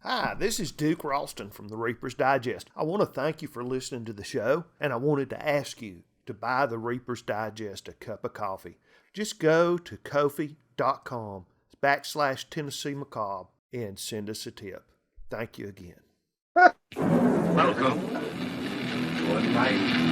Hi, this is Duke Ralston from the Reaper's Digest. I want to thank you for listening to the show, and I wanted to ask you to buy the Reaper's Digest a cup of coffee. Just go to Ko-fi.com/tennessemacabre and send us a tip. Thank you again. Welcome to a night.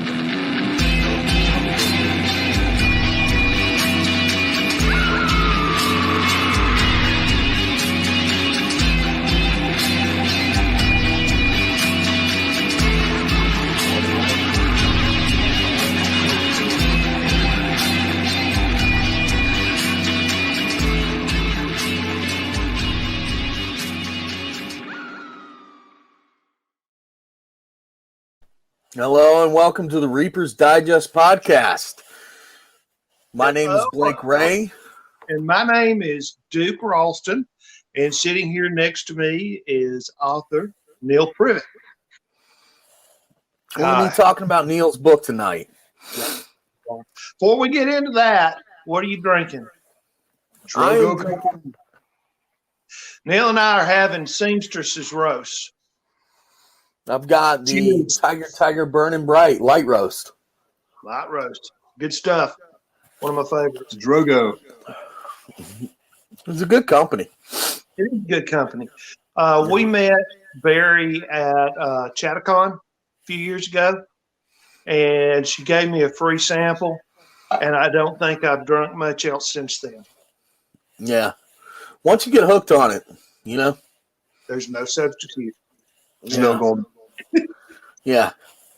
Hello and welcome to the Reaper's Digest podcast. My name is Blake Ray. And my name is Duke Ralston. And sitting here next to me is author Neal Privett. We're going to be talking about Neal's book tonight. Before we get into that, what are you drinking? Neal and I are having Seamstress's roast. I've got the Tiger Burning Bright light roast. Light roast. Good stuff. One of my favorites. Drogo. It's a good company. It is good company. We met Barry at Chattacon a few years ago, and she gave me a free sample, and I don't think I've drunk much else since then. Yeah. Once you get hooked on it, you know. There's no substitute. There's no gold. Yeah.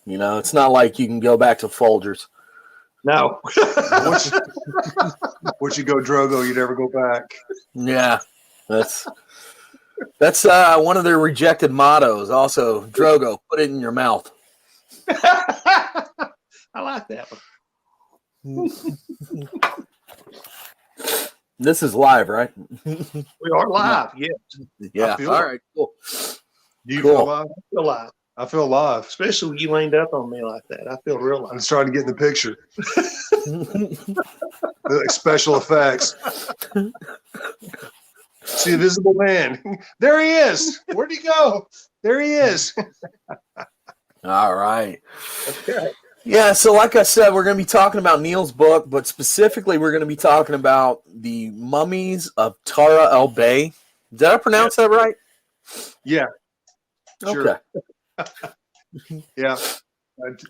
You know, it's not like you can go back to Folgers. No. Once you go Drogo, you never go back. Yeah. That's one of their rejected mottos. Also, Drogo, put it in your mouth. I like that one. This is live, right? We are live, yes. Yeah. All right, cool. Do you Cool. feel alive? I feel live. I feel alive. Especially when you leaned up on me like that. I feel real I'm live. just trying to get in the picture. The special effects. See a visible man. There he is. Where'd he go? There he is. All right. Okay. Yeah, so like I said, we're going to be talking about Neal's book, but specifically we're going to be talking about the mummies of Tara El Bey. Did I pronounce that right? Yeah. Sure. Okay. Yeah.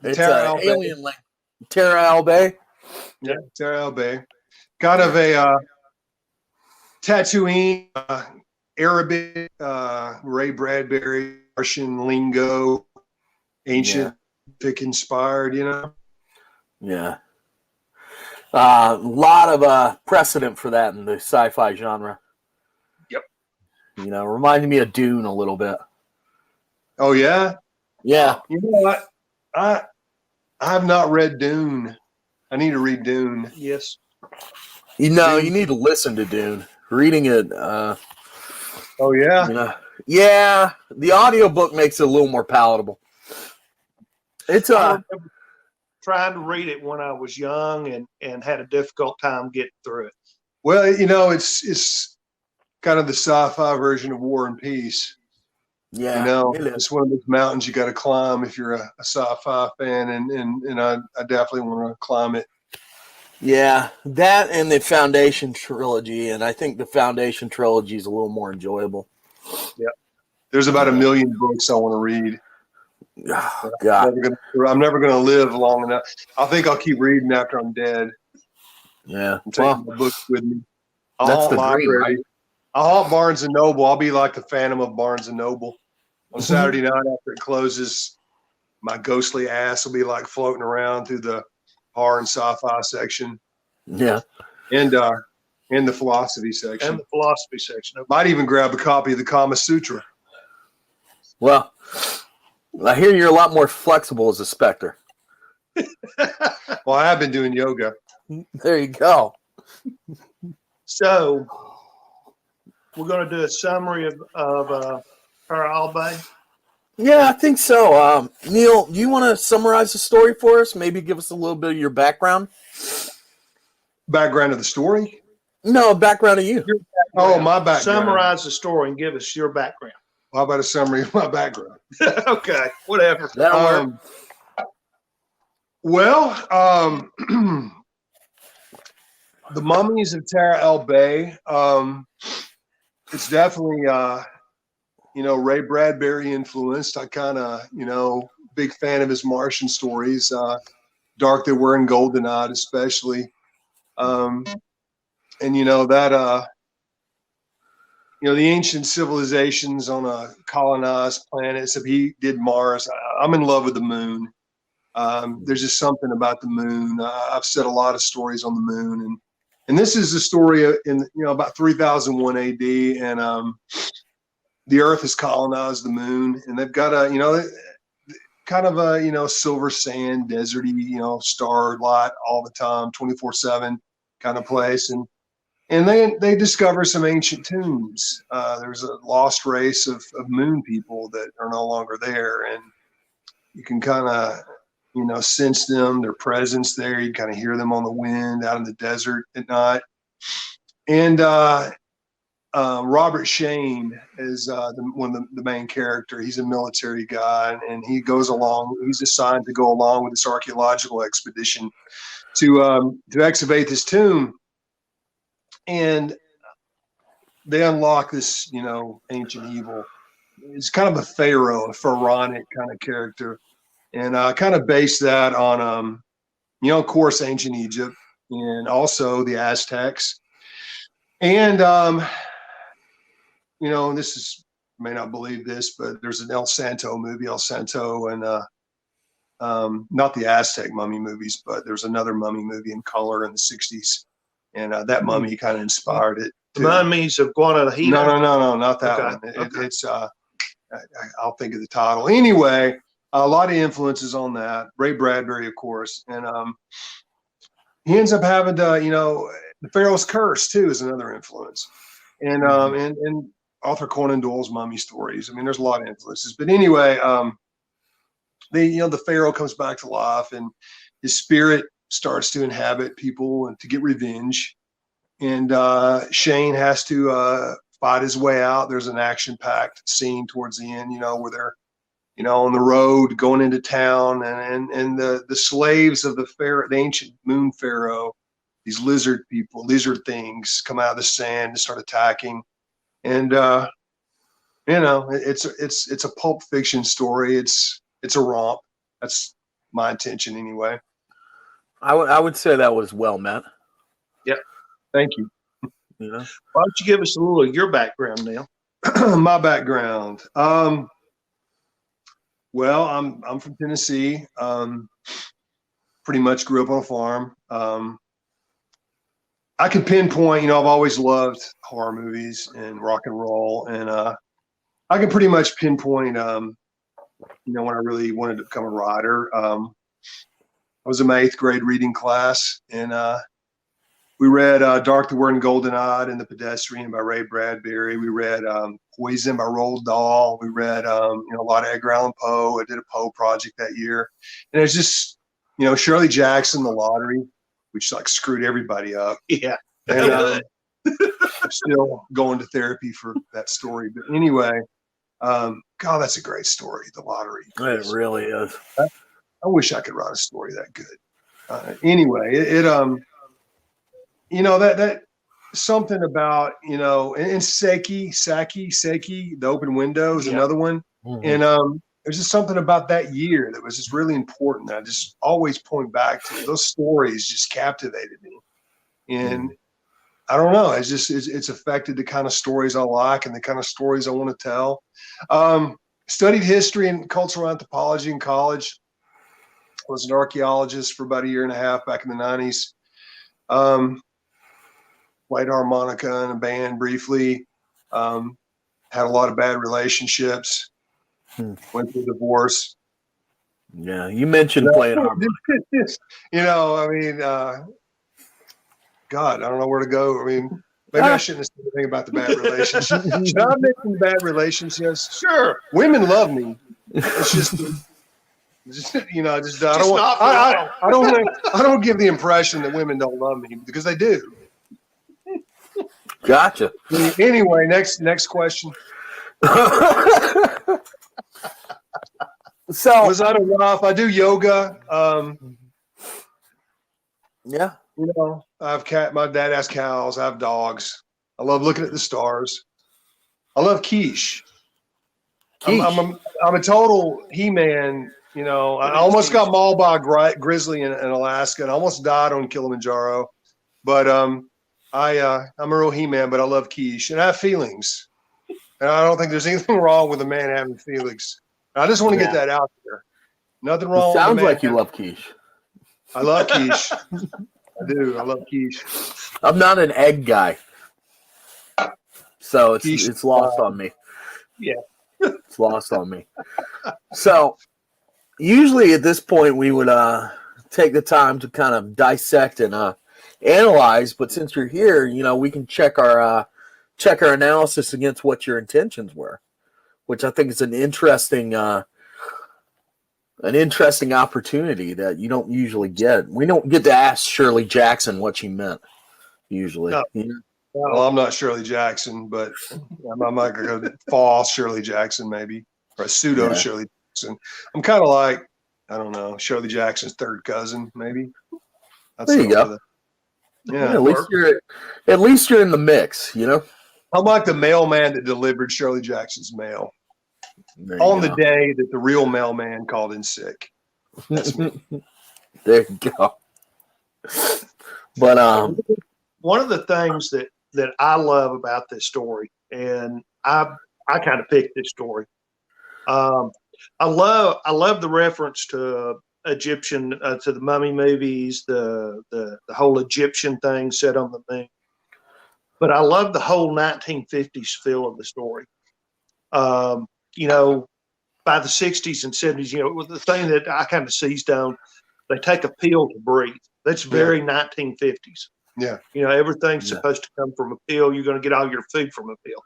It's Tara El Bey. alien language. Tara El Bey? Yeah, Tara El Bey. Kind of a Tatooine, Arabic, Ray Bradbury, Martian lingo, ancient, inspired, you know? Yeah. A lot of precedent for that in the sci-fi genre. Yep. You know, reminded me of Dune a little bit. Oh, yeah? Yeah. You know what? I have not read Dune. I need to read Dune. Yes. You know, you need to listen to Dune. Reading it, Oh, yeah? you know, yeah, the audiobook makes it a little more palatable. It's I remember trying to read it when I was young and had a difficult time getting through it. Well, you know, it's kind of the sci-fi version of War and Peace. yeah, You know, it is. it's one of those mountains you got to climb if you're a sci-fi fan, and I definitely want to climb it. Yeah, that and the Foundation trilogy, and I think the Foundation trilogy is a little more enjoyable. There's about 1 million books I want to read. Oh, God, I'm never gonna live long enough. I think I'll keep reading after I'm dead. yeah. I'm taking Well, the books with me. that's the dream, right? I'll haunt Barnes and Noble. I'll be like the Phantom of Barnes and Noble. On Saturday night after it closes, my ghostly ass will be like floating around through the horror and sci-fi section Yeah. and the philosophy And section. the philosophy section. Might even grab a copy of the Kama Sutra. Well, I hear you're a lot more flexible as a Spectre. Well, I have been doing yoga. There you go. So we're going to do a summary of Tara El Bey. Yeah, I think so. Neal, do you want to summarize the story for us? Maybe give us a little bit of your background? Background of the story? No, background of you. Oh, my background. Summarize the story and give us your background. how about a summary of my background? Okay, whatever. That'll work. Well, the Mummies of Tara El Bay. It's definitely, Ray Bradbury influenced. I kind of, big fan of his Martian stories. Dark They Were and Goldeneye, especially. The ancient civilizations on a colonized planet. So he did Mars. I'm in love with the moon. There's just something about the moon. I've said a lot of stories on the moon, and this is the story in about 3001 AD, and the Earth has colonized the moon, and they've got a kind of a silver sand, deserty, starlight all the time, 24/7 kind of place, and they discover some ancient tombs. There's a lost race of moon people that are no longer there, and you can kind of sense them, their presence there. You kind of hear them on the wind out in the desert at night. And Robert Shane is one of the main character. He's a military guy, and he goes along. He's assigned to go along with this archaeological expedition to excavate this tomb. And they unlock this, ancient evil. It's kind of a pharaoh, a pharaonic kind of character. And I kind of based that on, of course, ancient Egypt and also the Aztecs. And, this is, may not believe this, but there's an El Santo movie, El Santo, and not the Aztec mummy movies, but there's another mummy movie in color in the 60s. And that mummy kind of inspired it. The Mummies of Guantanamo? No, not that one. It's I'll think of the title. Anyway, a lot of influences on that. Ray Bradbury, of course. And he ends up having to, the Pharaoh's Curse, too, is another influence. And and Arthur Conan Doyle's mummy stories. I mean, there's a lot of influences. But anyway, the Pharaoh comes back to life, and his spirit starts to inhabit people and to get revenge. And Shane has to fight his way out. There's an action-packed scene towards the end, where they're, on the road going into town, and the slaves of the pharaoh, the ancient moon pharaoh, these lizard things come out of the sand and start attacking. And it's a Pulp Fiction story. It's a romp. That's my intention anyway. I would say that was well met. Yeah, thank you. Why don't you give us a little of your background, Neal? My background. Well, I'm from Tennessee. Pretty much grew up on a farm. I can pinpoint, I've always loved horror movies and rock and roll, and I can pretty much pinpoint, when I really wanted to become a writer. I was in my 8th grade reading class, and we read Dark They Were and Goldeneye and The Pedestrian by Ray Bradbury. We read Poison by Roald Dahl. We read a lot of Edgar Allan Poe. I did a Poe project that year, and it's just Shirley Jackson, The Lottery, which screwed everybody up. Yeah, and I'm still going to therapy for that story. But anyway, God, that's a great story, The Lottery. It really is. I wish I could write a story that good. Anyway, that something about, and Seki, The Open Window is another one. Mm-hmm. And there's just something about that year that was just really important that I just always point back to. Those stories just captivated me. And I don't know, it's affected the kind of stories I like and the kind of stories I want to tell. Studied history and cultural anthropology in college. I was an archaeologist for about a year and a half back in the 90s. Played harmonica in a band briefly. Had a lot of bad relationships. Went through divorce. Yeah, you mentioned playing harmonica. God, I don't know where to go. I mean, maybe I shouldn't have said anything about the bad relationships. Should I mention bad relationships? Sure. Women love me. It's just I don't give the impression that women don't love me, because they do. Gotcha. Anyway, next question. So Was that enough? I do yoga. Yeah. You know, my dad has cows. I have dogs. I love looking at the stars. I love quiche. I'm a total He-Man. You know, I almost got mauled by a grizzly in Alaska, and I almost died on Kilimanjaro. But I'm a real He-Man. But I love quiche, and I have feelings. And I don't think there's anything wrong with a man having feelings. I just want to get that out there. Nothing wrong. It sounds with a man like you love quiche. I love quiche. I do. I love quiche. I'm not an egg guy, so Quiche. it's lost on me. Yeah. It's lost on me. So usually at this point we would take the time to kind of dissect and analyze. But since you're here, you know, we can check our analysis against what your intentions were, which I think is an interesting opportunity that you don't usually get. We don't get to ask Shirley Jackson what she meant usually. No. Well, I'm not Shirley Jackson, but I might go false Shirley Jackson maybe, or a pseudo Shirley Jackson. I'm kind of like, I don't know, Shirley Jackson's third cousin maybe. There you go. Yeah, at least you're in the mix, you know. I'm like the mailman that delivered Shirley Jackson's mail on the day that the real mailman called in sick. That's me. There you go. But one of the things that I love about this story, and I kind of picked this story. I love the reference to Egyptian to the Mummy movies, the whole Egyptian thing set on the moon. But I love the whole 1950s feel of the story. You know, by the 60s and 70s, you know, the thing that I kind of seized on, they take a pill to breathe. That's very 1950s. Yeah. You know, everything's supposed to come from a pill. You're going to get all your food from a pill.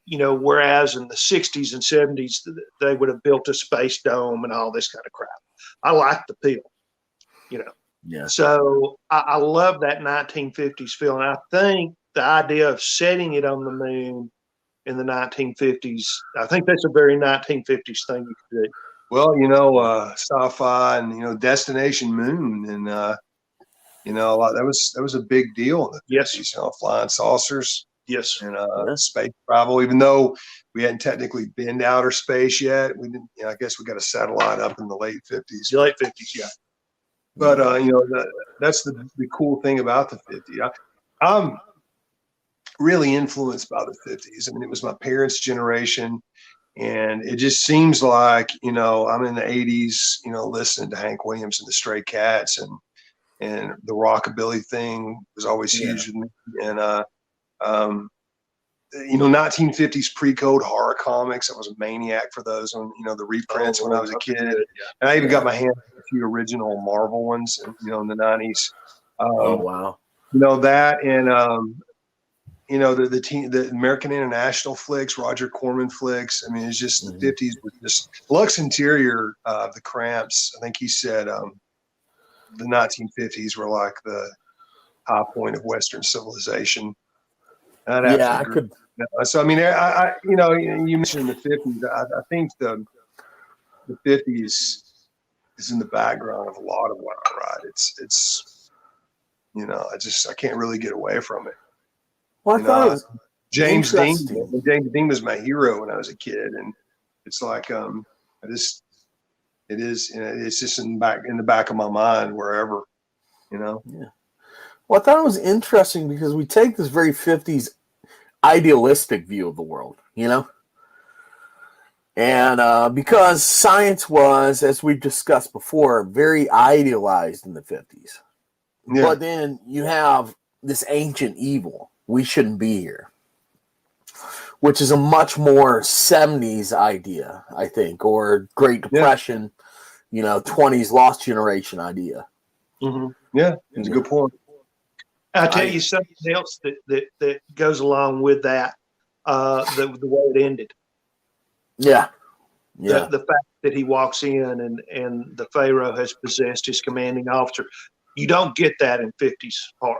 You know, whereas in the 60s and 70s, they would have built a space dome and all this kind of crap. I like the pill, you know. Yeah. So I love that 1950s feel. And I think the idea of setting it on the moon in the 1950s, I think that's a very 1950s thing you could do. Well, you know, Sci-Fi and, you know, Destination Moon and, you know, that was a big deal in the 50s, you know, flying saucers. Yes. And space travel, even though we hadn't technically been to outer space yet. We didn't, you know, I guess we got a satellite up in the late 50s. Late 50s, yeah. But, you know, that's the cool thing about the 50s. I'm really influenced by the 50s. I mean, it was my parents' generation. And it just seems like, you know, I'm in the 80s, you know, listening to Hank Williams and the Stray Cats and the rockabilly thing was always huge with me. And, you know, 1950s pre-code horror comics. I was a maniac for those on, you know, the reprints when I was a kid. And I even got my hands on a few original Marvel ones, you know, in the 90s. Oh, wow. You know, that and, you know, the American International flicks, Roger Corman flicks. I mean, it's just the 50s was just Lux Interior, the Cramps. I think he said the 1950s were like the high point of Western civilization. I could. So I mean, I you know, you mentioned the 50s. I think the 50s is in the background of a lot of what I write. It's you know, I can't really get away from it. Well, I thought it was James Dean. James Dean was my hero when I was a kid, and it's like it is, you know, it's just in the back of my mind wherever, you know. Yeah. Well, I thought it was interesting because we take this very 50s idealistic view of the world, you know? And because science was, as we've discussed before, very idealized in the 50s. Yeah. But then you have this ancient evil. We shouldn't be here. Which is a much more 70s idea, I think, or Great Depression, you know, 20s lost generation idea. Mm-hmm. Yeah, it's a good point. I'll tell you something else that goes along with that, the way it ended. Yeah. Yeah. The fact that he walks in and the Pharaoh has possessed his commanding officer. You don't get that in 50s horror.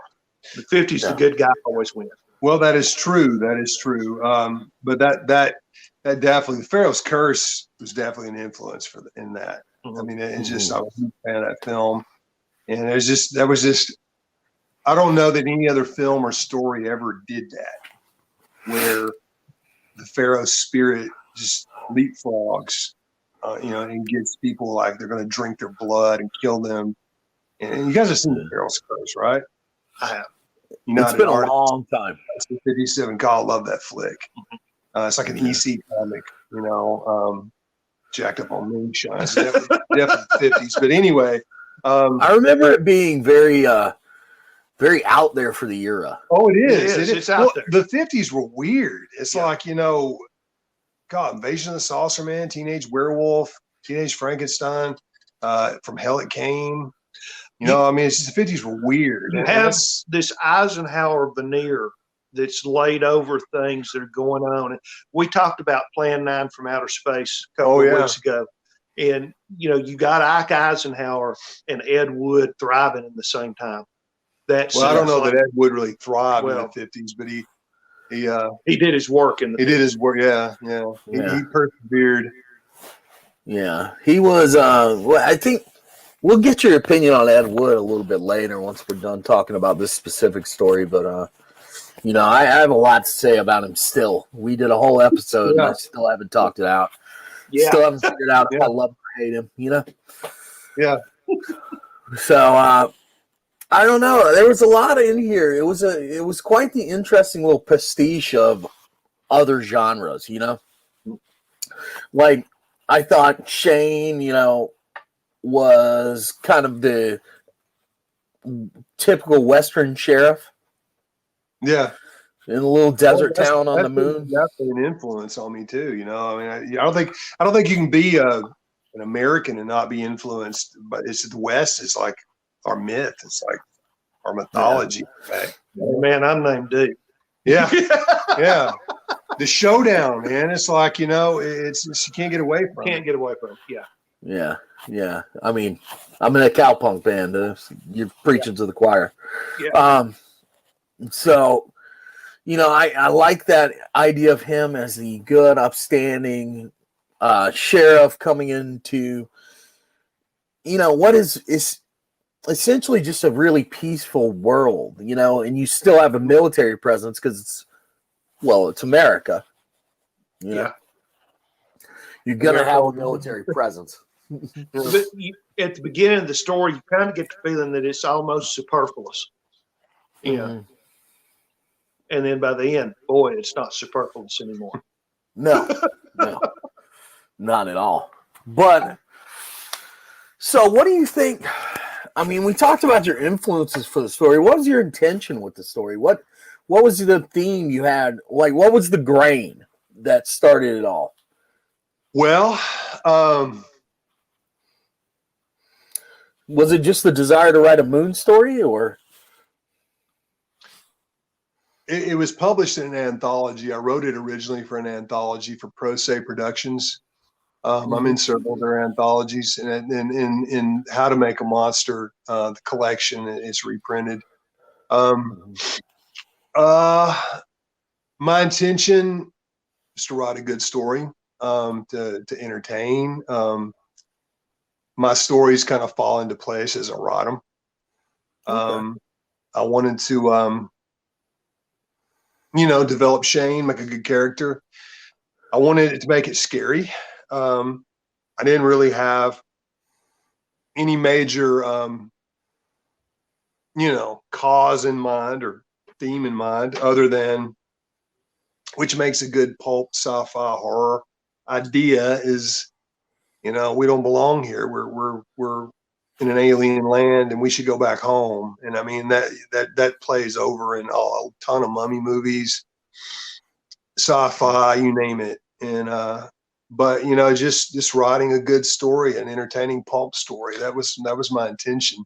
The 50s, the good guy always wins. Well, that is true. That is true. But that that definitely, the Pharaoh's Curse was definitely an influence in that. I mean, it's just, I was a fan of that film. And that was just, I don't know that any other film or story ever did that, where the Pharaoh's spirit just leapfrogs, and gets people like they're going to drink their blood and kill them. And you guys have seen the Pharaoh's Curse, right? I have. It's been a long time. It's 57 call. I love that flick. It's like an EC comic, jacked up on moonshine. It's definitely 50s. But anyway, I remember it being very, very out there for the era. Oh, it is. It's out there. The 50s were weird. It's like, God, Invasion of the Saucer Man, Teenage Werewolf, Teenage Frankenstein, From Hell It Came. It's just the 50s were weird. You have this Eisenhower veneer that's laid over things that are going on. And we talked about Plan 9 from Outer Space a couple of weeks ago. And, you got Ike Eisenhower and Ed Wood thriving at the same time. I don't know that Ed Wood really thrived in the 50s, but he did his work in the 50s. He did his work, yeah. He persevered. Yeah, he was. I think we'll get your opinion on Ed Wood a little bit later once we're done talking about this specific story. But I have a lot to say about him still. We did a whole episode, and I still haven't talked it out. Yeah. Still haven't figured out if I love or hate him. Yeah. So I don't know. There was a lot in here. It was quite the interesting little pastiche of other genres. Like I thought Shane, was kind of the typical Western sheriff. Yeah. In a little desert town on the moon. Definitely an influence on me too. I don't think you can be an American and not be influenced. But it's the West. It's like our myth. It's like our mythology. Yeah. Man, I'm named Dave. Yeah. Yeah. The showdown, man. It's like, it's you can't get away from. Can't get away from it. Yeah. Yeah. Yeah. I mean, I'm in a cowpunk band. You're preaching to the choir. Yeah. So, I like that idea of him as the good, upstanding sheriff coming into, what is essentially just a really peaceful world, and you still have a military presence because it's America. Yeah. You're going to have a military presence. But at the beginning of the story, you kind of get the feeling that it's almost superfluous. Mm-hmm. And then by the end, boy, it's not superfluous anymore. No, not at all. But so what do you think? I mean, we talked about your influences for the story. What was your intention with the story? What was the theme you had? Like, what was the grain that started it all? Well, was it just the desire to write a moon story, or? It was published in an anthology. I wrote it originally for an anthology for Pro Se Productions. I'm in several of their anthologies, and in How to Make a Monster, the collection is reprinted. My intention is to write a good story, to entertain. My stories kind of fall into place as I write them. I wanted to, develop Shane, make a good character. I wanted it to make it scary. I didn't really have any major, cause in mind or theme in mind, other than, which makes a good pulp sci-fi horror idea, is, we don't belong here. We're in an alien land, and we should go back home. And I mean, that plays over in a ton of mummy movies, sci-fi, you name it. And but just writing a good story, an entertaining pulp story, that was my intention.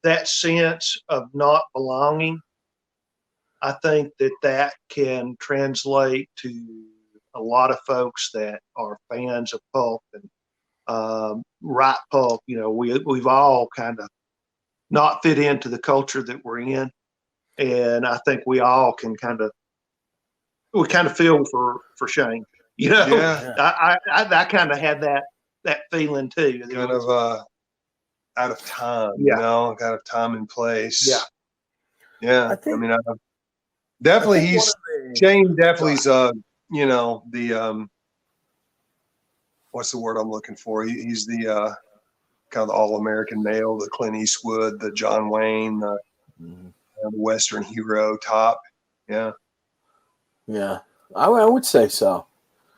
That sense of not belonging, I think that can translate to a lot of folks that are fans of pulp and write pulp. We've all kind of not fit into the culture that we're in, and I think we all can kind of we kind of feel for Shane. You know, Yeah. I kind of had that feeling too. Kind of out of time, Yeah. you know, out of time and place. Yeah. Yeah. I think- Definitely I think Shane definitely's you know, the what's the word I'm looking for? He's the kind of the all-American male, the Clint Eastwood, the John Wayne, the Western hero top. Yeah. Yeah, I would say so.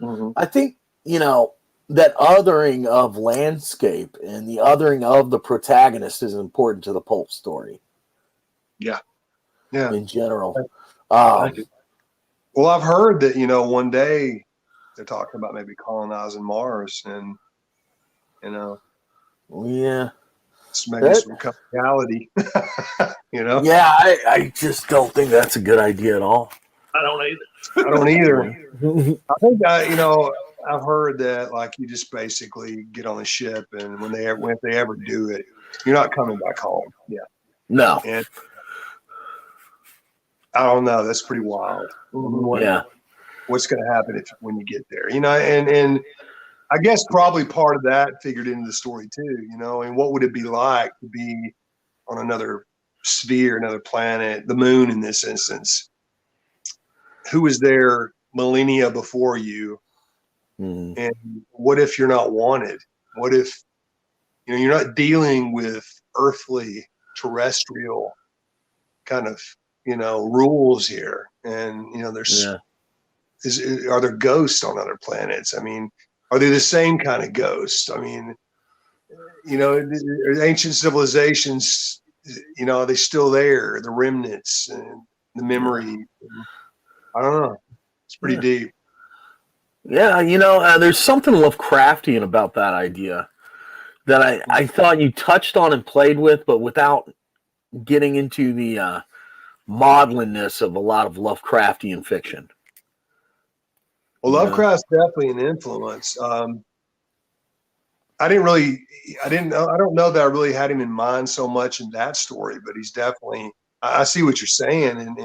Mhm. I think, that othering of landscape and the othering of the protagonist is important to the pulp story Yeah. in general. Well, I've heard that, one day they're talking about maybe colonizing Mars and, Yeah. it's maybe some kind of reality, Yeah, I just don't think that's a good idea at all. I don't either. I don't either. I think I've heard that like you just basically get on a ship and if they ever do it, you're not coming back home. Yeah. No. And I don't know. That's pretty wild. Yeah. What's going to happen when you get there? And I guess probably part of that figured into the story too. And what would it be like to be on another sphere, another planet, the moon in this instance? Who was there millennia before you? Mm-hmm. And what if you're not wanted? What if you're not dealing with earthly, terrestrial kind of rules here? And there's are there ghosts on other planets? I mean, are they the same kind of ghosts? I mean, ancient civilizations, are they still there? The remnants and the memory. I don't know. It's pretty deep. Yeah, there's something Lovecraftian about that idea that I thought you touched on and played with, but without getting into the maudlinness of a lot of Lovecraftian fiction. Well, Lovecraft's definitely an influence. I don't know that I really had him in mind so much in that story, but he's definitely, I see what you're saying. And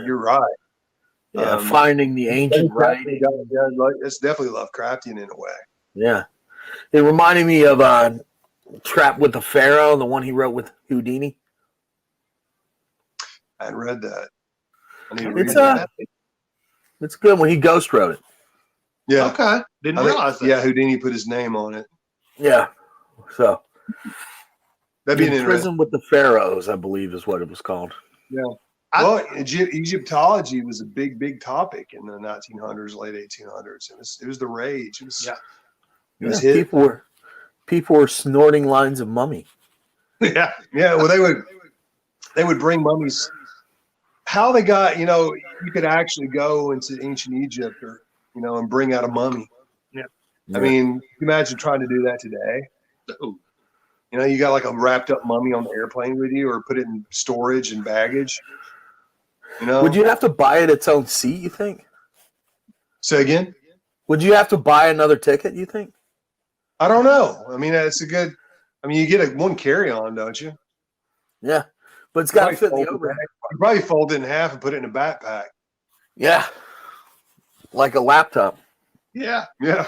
you're right. Yeah, finding the ancient writing. It's definitely Lovecraftian in a way. Yeah. It reminded me of Trapped with the Pharaoh, the one he wrote with Houdini. I hadn't read that. I need to read that. It's good when he ghost wrote it. Yeah. Okay. Didn't realize that. Yeah, Houdini put his name on it. Yeah. So that'd be an In Prison with the Pharaohs, I believe is what it was called. Yeah. Well, Egyptology was a big, big topic in the 1900s, late 1800s. It was the rage. It was hit. People were snorting lines of mummy. Yeah. Well, they would bring mummies. How they got, you could actually go into ancient Egypt or, and bring out a mummy. Yeah. I mean, imagine trying to do that today. Ooh. You got like a wrapped up mummy on the airplane with you, or put it in storage and baggage. Would you have to buy it its own seat, you think? Say again? Would you have to buy another ticket, you think? I don't know. I mean, you get one carry-on, don't you? Yeah. But it's got to fit in the overhead. You probably fold it in half and put it in a backpack. Yeah. Like a laptop. Yeah. Yeah.